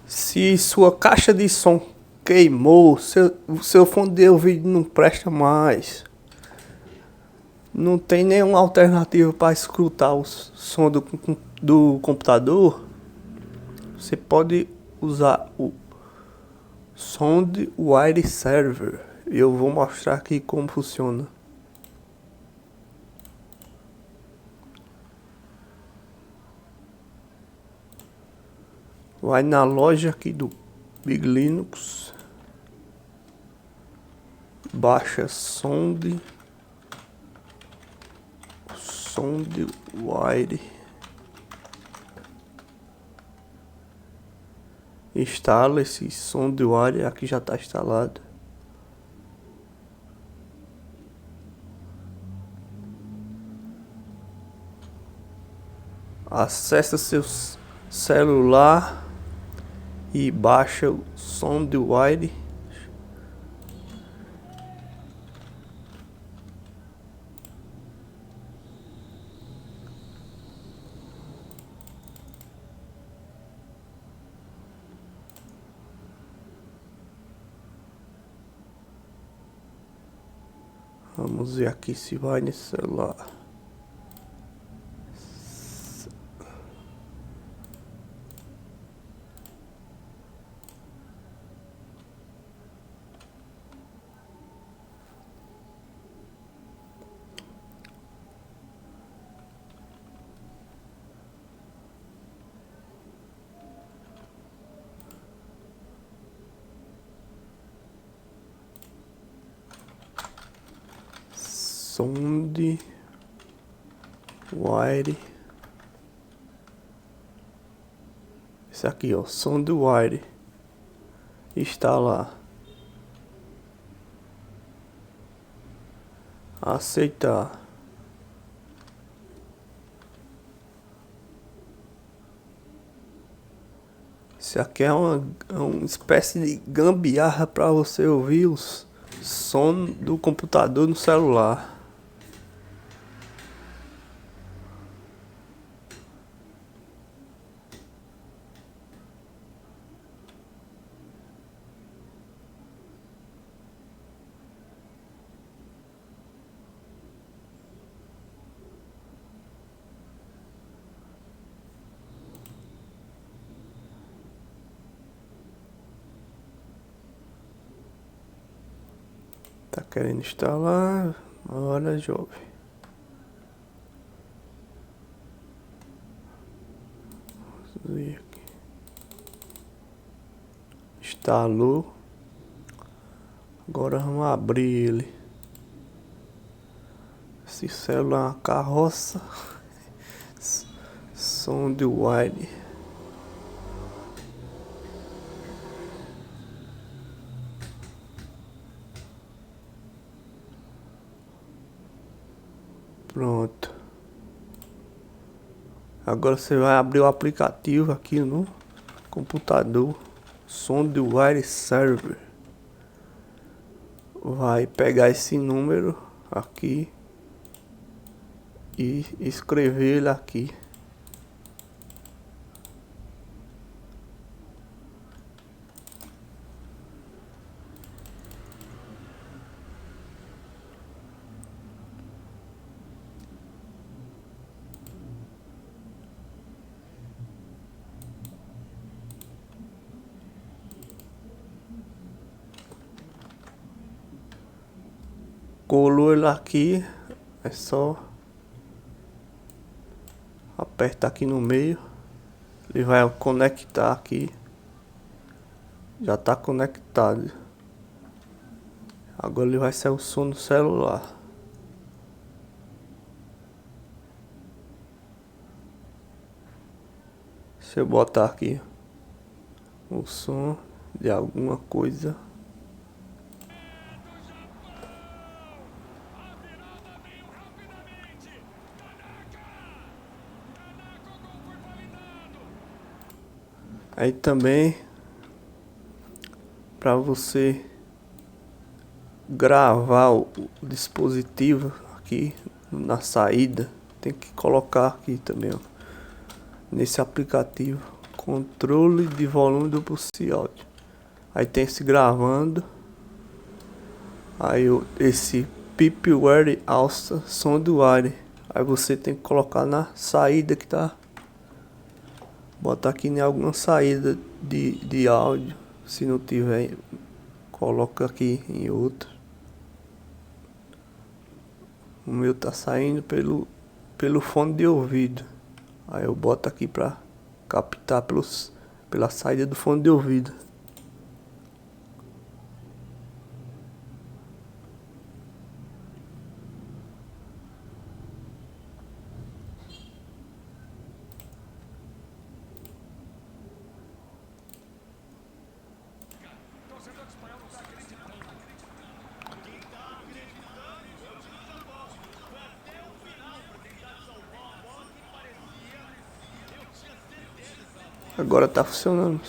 Se sua caixa de som queimou, seu fone de ouvido não presta mais, não tem nenhuma alternativa para escutar o som do computador, você pode usar o SoundWire Server. Eu vou mostrar aqui como funciona. Vai na loja aqui do Big Linux, baixa SoundWire, instala esse SoundWire, aqui já está instalado. Acessa seu celular e baixa o SoundWire. Vamos ver aqui se vai nesse celular. SoundWire. Esse aqui, ó, SoundWire. Está lá. Aceitar. Isso aqui é uma espécie de gambiarra para você ouvir o som do computador no celular. Tá querendo instalar? Olha, jovem. Vamos ver aqui. Instalou. Agora vamos abrir ele. Esse celular é uma carroça. SoundWire. Pronto. Agora você vai abrir o aplicativo aqui no computador. SoundWire Server. Vai pegar esse número aqui e escrever ele aqui. Colou ele aqui, é só apertar aqui no meio, ele vai conectar aqui, já está conectado. Agora ele vai sair o som do celular. Se eu botar aqui o som de alguma coisa, aí também para você gravar o dispositivo aqui na saída, tem que colocar aqui também, ó, nesse aplicativo Controle de volume do pulse áudio. Aí tem esse gravando. Aí esse Pipware alça som do wire. Aí você tem que colocar na saída que tá. Botar aqui em alguma saída de áudio. Se não tiver, coloca aqui em outra. O meu tá saindo pelo fone de ouvido. Aí eu boto aqui pra captar pela saída do fone de ouvido. Agora tá funcionando.